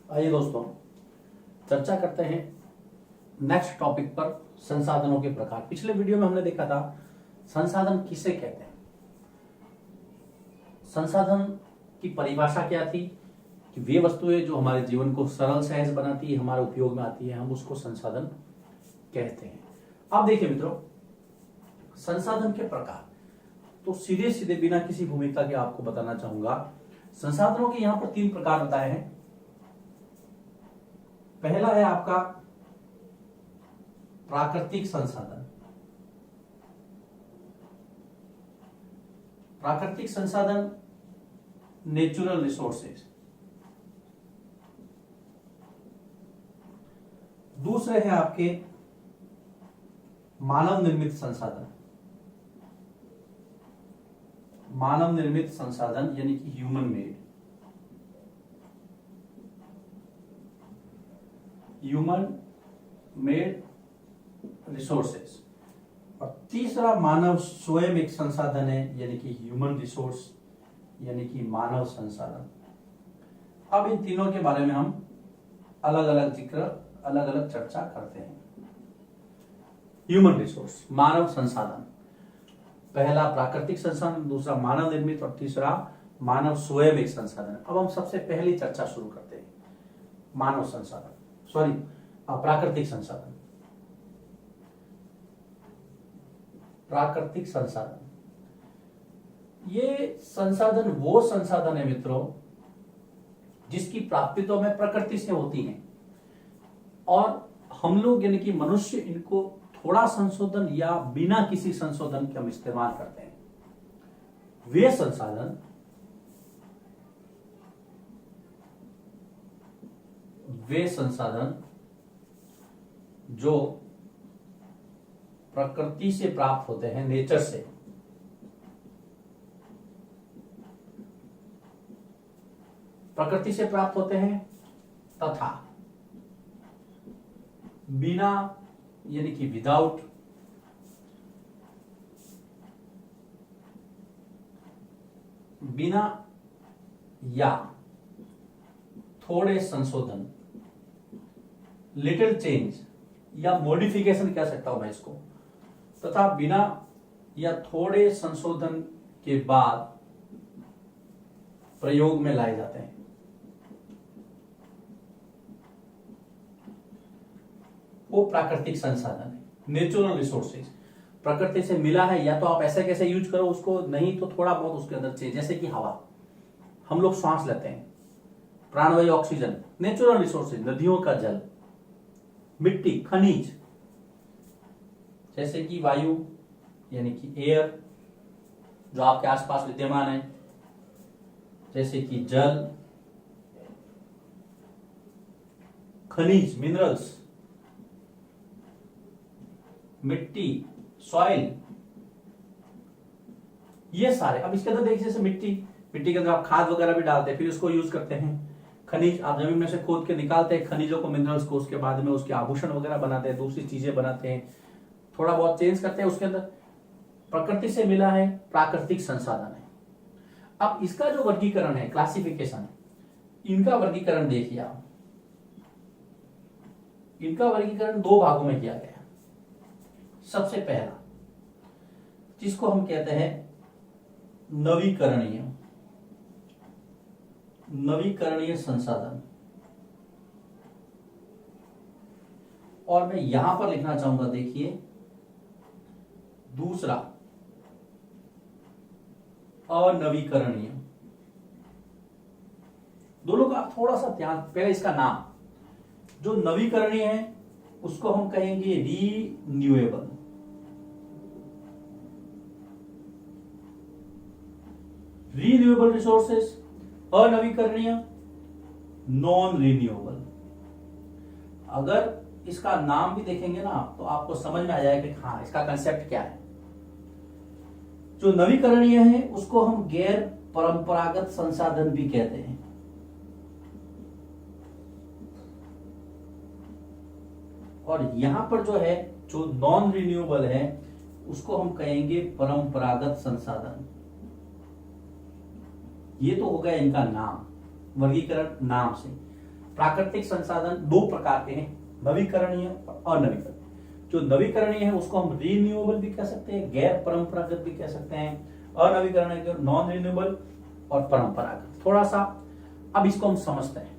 आइए दोस्तों, चर्चा करते हैं नेक्स्ट टॉपिक पर, संसाधनों के प्रकार। पिछले वीडियो में हमने देखा था संसाधन किसे कहते हैं। संसाधन की परिभाषा क्या थी कि वे वस्तुएं जो हमारे जीवन को सरल सहज बनाती है, हमारे उपयोग में आती है, हम उसको संसाधन कहते हैं। अब देखिए मित्रों, संसाधन के प्रकार तो सीधे सीधे बिना किसी भूमिका के आपको बताना चाहूंगा। संसाधनों के यहां पर 3 प्रकार बताए हैं। पहला है आपका प्राकृतिक संसाधन। प्राकृतिक संसाधन नेचुरल रिसोर्सेज। दूसरे हैं आपके मानव निर्मित संसाधन। मानव निर्मित संसाधन यानी कि human made. Human made resources. और तीसरा मानव स्वयं एक संसाधन है, यानी कि ह्यूमन रिसोर्स, यानी कि मानव संसाधन। अब इन तीनों के बारे में हम अलग अलग जिक्र, अलग अलग चर्चा करते हैं। ह्यूमन रिसोर्स, मानव संसाधन। पहला प्राकृतिक संसाधन, दूसरा मानव निर्मित और तीसरा मानव स्वयं एक संसाधन। अब हम सबसे पहली चर्चा शुरू करते हैं मानव संसाधन, प्राकृतिक संसाधन। प्राकृतिक संसाधन, ये संसाधन वो संसाधन है मित्रों जिसकी प्राप्ति तो हमें प्रकृति से होती है और हम लोग यानी कि मनुष्य इनको थोड़ा संशोधन या बिना किसी संशोधन के हम इस्तेमाल करते हैं। वे संसाधन जो प्रकृति से प्राप्त होते हैं, नेचर से, प्रकृति से प्राप्त होते हैं तथा बिना यानी कि विदाउट बिना या थोड़े संशोधन, लिटिल चेंज या मॉडिफिकेशन कह सकता हूं मैं इसको, तथा बिना या थोड़े संशोधन के बाद प्रयोग में लाए जाते हैं। वो प्राकृतिक संसाधन है, नेचुरल रिसोर्सेज। प्रकृति से मिला है, या तो आप ऐसे कैसे यूज करो उसको, नहीं तो थोड़ा बहुत उसके अंदर चाहिए। जैसे कि हवा, हम लोग सांस लेते हैं, प्राणवायु ऑक्सीजन, नेचुरल रिसोर्सेज। नदियों का जल, मिट्टी, खनिज, जैसे कि वायु यानी कि एयर जो आपके आसपास विद्यमान है, जैसे कि जल, खनिज, मिनरल्स, मिट्टी, सॉइल, ये सारे। अब इसके अंदर देखिए, जैसे मिट्टी के अंदर आप खाद वगैरह भी डालते हैं, फिर उसको यूज करते हैं। खनिज आप जमीन में से खोद के निकालते हैं खनिजों को, मिनरल्स को, उसके बाद में उसके आभूषण वगैरह बनाते हैं, दूसरी चीजें बनाते हैं, थोड़ा बहुत चेंज करते हैं उसके अंदर। प्रकृति से मिला है, प्राकृतिक संसाधन है। अब इसका जो वर्गीकरण है, क्लासिफिकेशन, इनका वर्गीकरण देखिए आप। इनका वर्गीकरण 2 भागों में किया गया। सबसे पहला, जिसको हम कहते हैं नवीकरणीय संसाधन, और मैं यहां पर लिखना चाहूंगा, देखिए, दूसरा अनवीकरणीय। दोनों का थोड़ा सा ध्यान, पहले इसका नाम, जो नवीकरणीय है उसको हम कहेंगे रीन्यूएबल। रीन्यूएबल रिसोर्सेस, अनवीकरणीय, नॉन रिन्यूएबल। अगर इसका नाम भी देखेंगे ना तो आपको समझ में आ जाएगा कि हाँ, इसका कंसेप्ट क्या है। जो नवीकरणीय है उसको हम गैर परंपरागत संसाधन भी कहते हैं। और यहां पर जो है, जो नॉन रिन्यूएबल है, उसको हम कहेंगे परंपरागत संसाधन। ये तो हो गया इनका नाम, वर्गीकरण नाम से। प्राकृतिक संसाधन दो प्रकार के हैं, नवीकरणीय और अनवीकरणीय। जो नवीकरणीय है उसको हम रीन्यूएबल भी कह सकते हैं, गैर परंपरागत भी कह सकते हैं। अनवीकरणीय जो नॉन रिन्यूएबल और परंपरागत। थोड़ा सा अब इसको हम समझते हैं।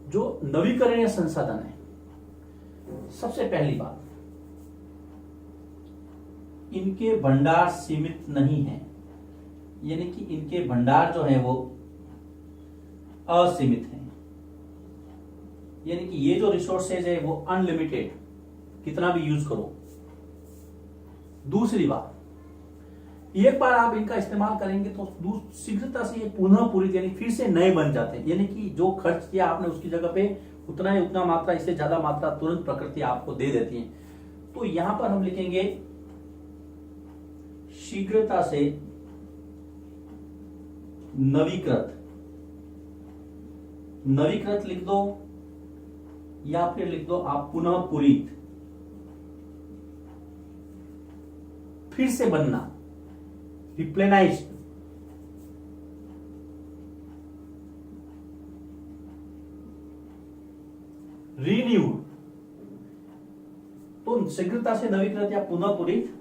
जो नवीकरणीय संसाधन है, सबसे पहली बात, इनके भंडार सीमित नहीं है, यानी कि इनके भंडार जो है वो असीमित है, यानी कि ये जो रिसोर्सेज है वो अनलिमिटेड, कितना भी यूज करो। दूसरी बात, एक बार आप इनका इस्तेमाल करेंगे तो शीघ्रता से ये पुनः पूरित यानी फिर से नए बन जाते हैं, यानी कि जो खर्च किया आपने उसकी जगह पे उतना ही उतना मात्रा, इससे ज्यादा मात्रा तुरंत प्रकृति आपको दे देती है। तो यहां पर हम लिखेंगे शीघ्रता से नवीकृत, नवीकृत लिख दो या फिर लिख दो आप पुनः पूरित, फिर से बनना, रिप्लेनाइज्ड। रीन्यूड, तो शीघ्रता से नवीकृत या पुनः पूरित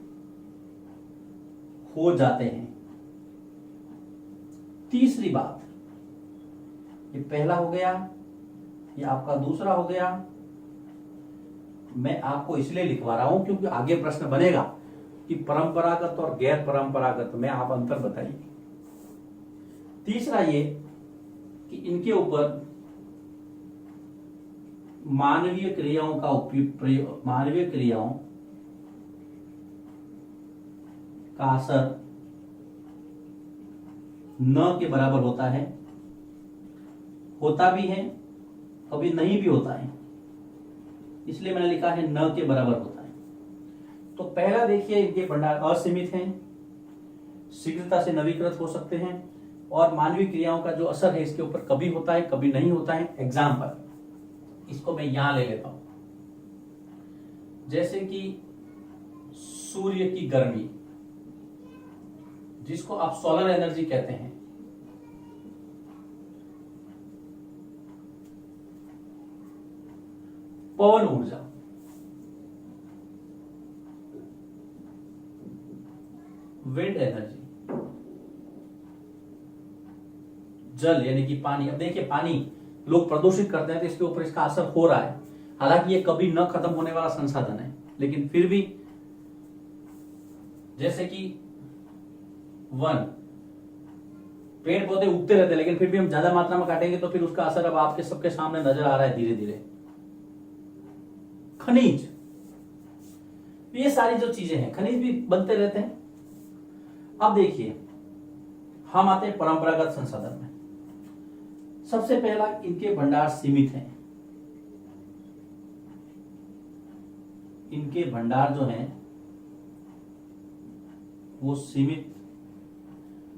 हो जाते हैं। तीसरी बात, ये पहला हो गया, ये आपका दूसरा हो गया। मैं आपको इसलिए लिखवा रहा हूं क्योंकि आगे प्रश्न बनेगा कि परंपरागत और गैर परंपरागत में आप अंतर बताइए। तीसरा ये कि इनके ऊपर मानवीय क्रियाओं का उपयोग, मानवीय क्रियाओं का असर न के बराबर होता है, होता भी है, कभी नहीं भी होता है, इसलिए मैंने लिखा है न के बराबर होता है। तो पहला देखिए, इनके भंडार असीमित हैं, शीघ्रता से नवीकृत हो सकते हैं, और मानवीय क्रियाओं का जो असर है इसके ऊपर कभी होता है कभी नहीं होता है। एग्जाम्पल, इसको मैं यहां ले लेता हूं, जैसे कि सूर्य की गर्मी, जिसको आप सोलर एनर्जी कहते हैं, पवन ऊर्जा, विंड एनर्जी, जल यानी कि पानी। अब देखिए, पानी लोग प्रदूषित करते हैं तो इसके ऊपर इसका असर हो रहा है, हालांकि ये कभी न खत्म होने वाला संसाधन है, लेकिन फिर भी जैसे कि वन, पेड़ पौधे उगते रहते हैं, लेकिन फिर भी हम ज्यादा मात्रा में काटेंगे तो फिर उसका असर अब आपके सबके सामने नजर आ रहा है धीरे धीरे। खनिज, ये सारी जो चीजें हैं, खनिज भी बनते रहते हैं। अब देखिए, हम आते हैं परंपरागत संसाधन में। सबसे पहला, इनके भंडार सीमित हैं, इनके भंडार जो हैं वो सीमित।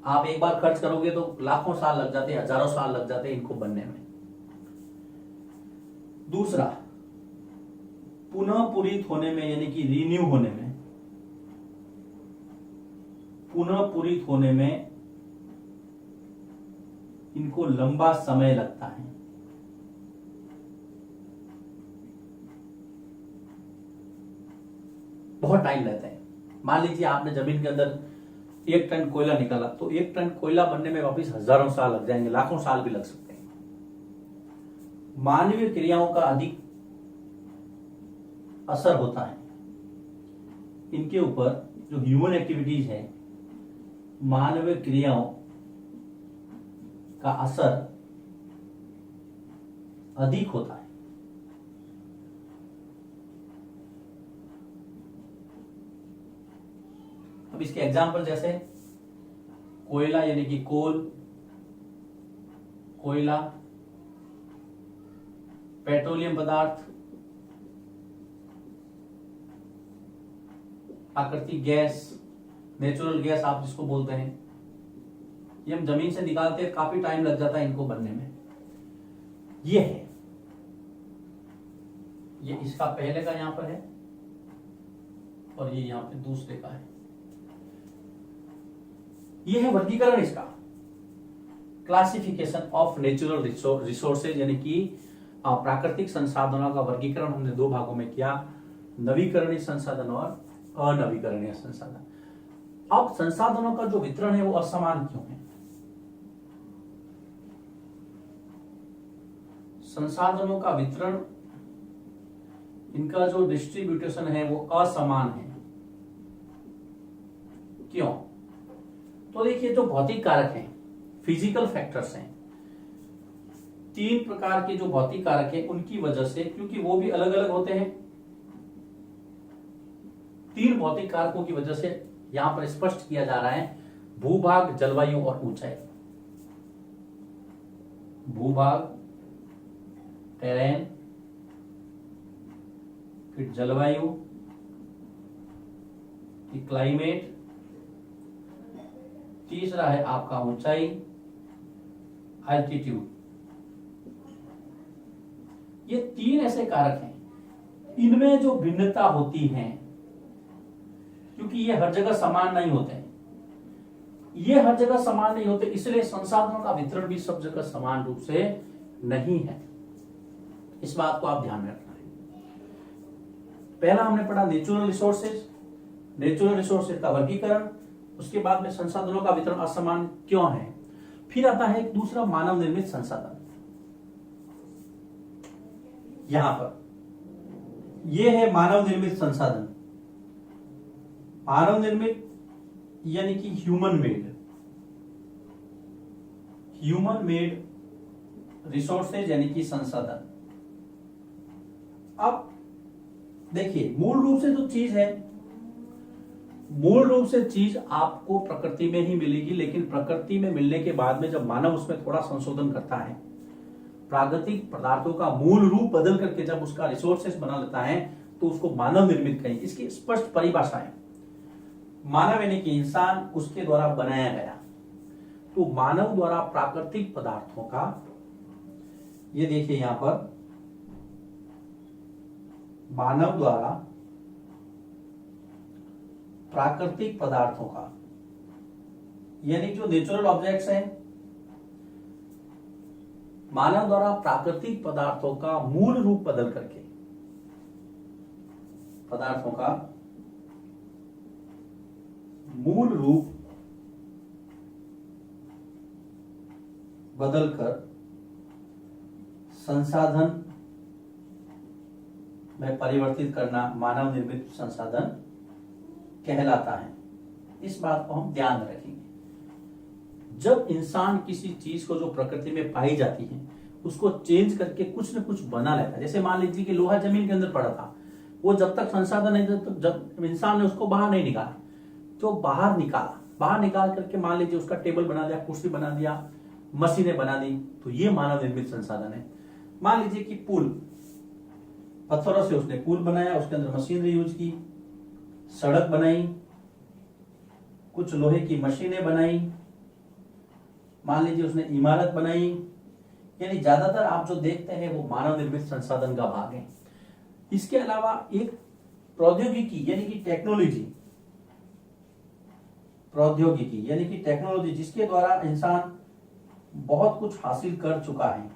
आप एक बार खर्च करोगे तो लाखों साल लग जाते हैं, हजारों साल लग जाते हैं इनको बनने में। दूसरा, पुनः पूरित होने में, यानी कि रीन्यू होने में, पुनः पूरित होने में इनको लंबा समय लगता है। बहुत टाइम लेता है। मान लीजिए आपने जमीन के अंदर 1 टन कोयला निकाला, तो 1 टन कोयला बनने में वापस हजारों साल लग जाएंगे, लाखों साल भी लग सकते हैं। मानवीय क्रियाओं का अधिक असर होता है इनके ऊपर, जो ह्यूमन एक्टिविटीज है, मानवीय क्रियाओं का असर अधिक होता है। अब इसके एग्जाम्पल जैसे कोयला यानी कि कोल, कोयला, पेट्रोलियम पदार्थ, प्राकृतिक गैस, नेचुरल गैस आप जिसको बोलते हैं, ये हम जमीन से निकालते हैं, काफी टाइम लग जाता है इनको बनने में। ये है, ये इसका पहले का यहां पर है और ये यहां पे दूसरे का है। ये है वर्गीकरण इसका। क्लासिफिकेशन ऑफ नेचुरल रिसोर्सेज, यानी कि प्राकृतिक संसाधनों का वर्गीकरण हमने दो भागों में किया, नवीकरणीय संसाधन और अनवीकरणीय संसाधन। अब संसाधनों का जो वितरण है वो असमान क्यों है? संसाधनों का वितरण, इनका जो डिस्ट्रीब्यूटेशन है वो असमान है, क्यों? तो देखिए, जो भौतिक कारक हैं, फिजिकल फैक्टर्स हैं, तीन प्रकार के जो भौतिक कारक हैं उनकी वजह से, क्योंकि वो भी अलग अलग होते हैं, तीन भौतिक कारकों की वजह से यहां पर स्पष्ट किया जा रहा है, भूभाग, जलवायु और ऊंचाई। भूभाग, टेरेन, फिर जलवायु, क्लाइमेट, तीसरा है आपका ऊंचाई, एल्टीट्यूड। ये तीन ऐसे कारक हैं, इनमें जो भिन्नता होती है, क्योंकि ये हर जगह समान नहीं होते हैं, ये हर जगह समान नहीं होते, इसलिए संसाधनों का वितरण भी सब जगह समान रूप से नहीं है। इस बात को आप ध्यान में रखना है। पहला हमने पढ़ा नेचुरल रिसोर्सेज, नेचुरल रिसोर्सेज का वर्गीकरण, उसके बाद में संसाधनों का वितरण असमान क्यों है। फिर आता है एक दूसरा, मानव निर्मित संसाधन। यहां पर यह है मानव निर्मित संसाधन। मानव निर्मित यानी कि human made, human made resources यानी कि संसाधन। अब देखिए, मूल रूप से जो चीज है, मूल रूप से चीज आपको प्रकृति में ही मिलेगी, लेकिन प्रकृति में मिलने के बाद में जब मानव उसमें थोड़ा संशोधन करता है, प्राकृतिक पदार्थों का मूल रूप बदल करके जब उसका रिसोर्सेस बना लेता है, तो उसको मानव निर्मित कहें। इसकी स्पष्ट परिभाषा है, मानव यानी कि इंसान, उसके द्वारा बनाया गया। तो मानव द्वारा प्राकृतिक पदार्थों का, ये देखिए यहां पर, मानव द्वारा प्राकृतिक पदार्थों का, यानी जो नेचुरल ऑब्जेक्ट्स हैं, मानव द्वारा प्राकृतिक पदार्थों का मूल रूप बदल करके, पदार्थों का मूल रूप बदलकर संसाधन में परिवर्तित करना मानव निर्मित संसाधन कहलाता है। इस बात को हम ध्यान में रखेंगे। जब इंसान किसी चीज को जो प्रकृति में पाई जाती है उसको चेंज करके कुछ न कुछ बना लेता है, जैसे मान लीजिए कि लोहा जमीन के अंदर पड़ा था, वो जब तक संसाधन नहीं, जब इंसान ने उसको बाहर नहीं निकाला, तो बाहर निकाल करके मान लीजिए उसका टेबल बना दिया, कुर्सी बना दिया, मशीनें बना दी, तो ये मानव निर्मित संसाधन है। मान लीजिए कि पुल, पत्थरों से उसने पुल बनाया, उसके अंदर मशीनरी यूज की, सड़क बनाई, कुछ लोहे की मशीनें बनाई, मान लीजिए उसने इमारत बनाई, यानी ज्यादातर आप जो देखते हैं वो मानव निर्मित संसाधन का भाग है। इसके अलावा एक प्रौद्योगिकी यानी कि टेक्नोलॉजी, जिसके द्वारा इंसान बहुत कुछ हासिल कर चुका है।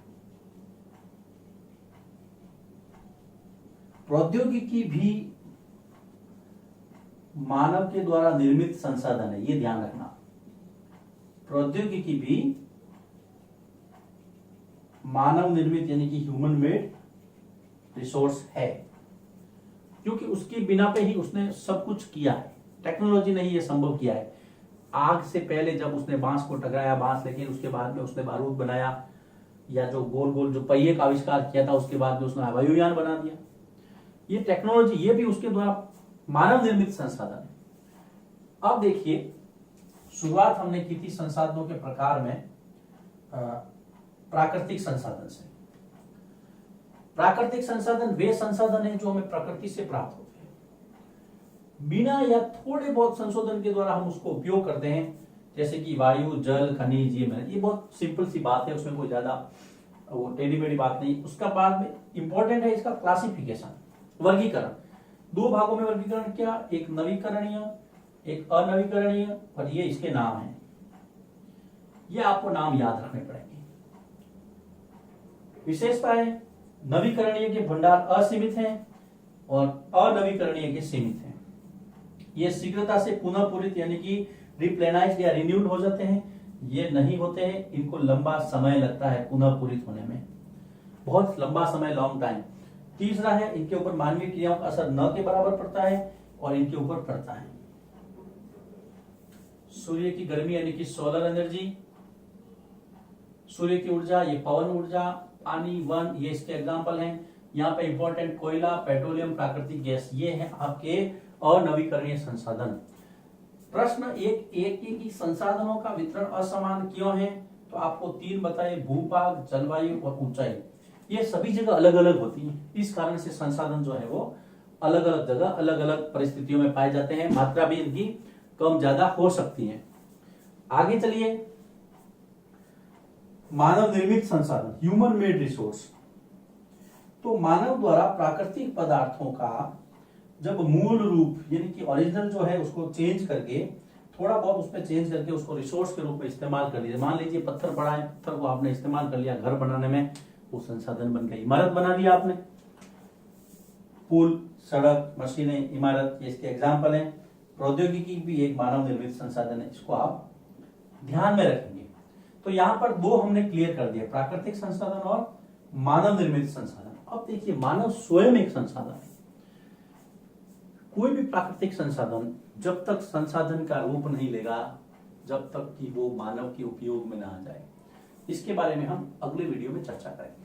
प्रौद्योगिकी भी मानव के द्वारा निर्मित संसाधन है, ये ध्यान रखना। प्रौद्योगिकी भी मानव निर्मित यानी कि ह्यूमन मेड रिसोर्स है, क्योंकि उसके बिना पे ही उसने सब कुछ किया है। टेक्नोलॉजी ने ही ये संभव किया है। आग से पहले जब उसने बांस को टकराया, बांस, लेकिन उसके बाद में उसने बारूद बनाया, या जो गोल गोल जो पहिए का आविष्कार किया था, उसके बाद में उसने वायुयान बना दिया। ये टेक्नोलॉजी, ये भी उसके द्वारा मानव निर्मित संसाधन है। अब देखिए, शुरुआत हमने की थी संसाधनों के प्रकार में प्राकृतिक संसाधन से। प्राकृतिक संसाधन वे संसाधन हैं जो हमें प्रकृति से प्राप्त होते हैं, बिना या थोड़े बहुत संशोधन के द्वारा हम उसको उपयोग करते हैं, जैसे कि वायु, जल, खनिज। ये बहुत सिंपल सी बात है, उसमें कोई ज्यादा वो टेढ़ी मेढ़ी बात नहीं। उसका बाद में इंपॉर्टेंट है इसका क्लासिफिकेशन, वर्गीकरण। दो भागों में वर्गीकरण किया, एक नवीकरणीय, एक अनवीकरणीय, और ये इसके नाम है। ये आपको नाम याद रखने पड़ेंगे। विशेषताएं, नवीकरणीय के भंडार असीमित हैं और अनवीकरणीय के सीमित हैं। ये शीघ्रता से पुनः पूरित यानी कि रिप्लेनाइज्ड या रिन्यूड हो जाते हैं, ये नहीं होते हैं, इनको लंबा समय लगता है पुनः पूरित होने में, बहुत लंबा समय, लॉन्ग टाइम। तीसरा है, इनके ऊपर मानवीय क्रियाओं का असर न के बराबर पड़ता है और इनके ऊपर पड़ता है। सूर्य की गर्मी यानी कि सोलर एनर्जी, सूर्य की ऊर्जा, ये पवन ऊर्जा, पानी, वन, ये इसके एग्जाम्पल हैं। यहाँ पे इंपॉर्टेंट कोयला, पेट्रोलियम, प्राकृतिक गैस, ये हैं आपके अनवीकरणीय संसाधन। प्रश्न एक ही संसाधनों का वितरण असमान क्यों है? तो आपको 3 बताए, भूभाग, जलवायु और ऊंचाई, ये सभी जगह अलग अलग होती हैं। इस कारण से संसाधन जो है वो अलग अलग जगह अलग अलग परिस्थितियों में पाए जाते हैं, मात्रा भी इनकी कम ज्यादा हो सकती है। आगे चलिए, मानव निर्मित संसाधन, ह्यूमन मेड रिसोर्स। तो मानव द्वारा प्राकृतिक पदार्थों का जब मूल रूप यानी कि ओरिजिनल जो है उसको चेंज करके, थोड़ा बहुत उसमें चेंज करके उसको रिसोर्स के रूप में इस्तेमाल कर लीजिए। मान लीजिए पत्थर पड़ा है, पत्थर को आपने इस्तेमाल कर लिया घर बनाने में, वो संसाधन बन गई। इमारत बना दिया आपने, पुल, सड़क, मशीनें, इमारत, ये इसके एग्जाम्पल हैं। प्रौद्योगिकी भी एक मानव निर्मित संसाधन है, इसको आप ध्यान में रखेंगे। तो यहां पर 2 हमने क्लियर कर दिया, प्राकृतिक संसाधन और मानव निर्मित संसाधन। अब देखिए, मानव स्वयं एक संसाधन है। कोई भी प्राकृतिक संसाधन जब तक संसाधन का रूप नहीं लेगा, जब तक कि वो मानव के उपयोग में ना आ जाए, इसके बारे में हम अगले वीडियो में चर्चा करेंगे।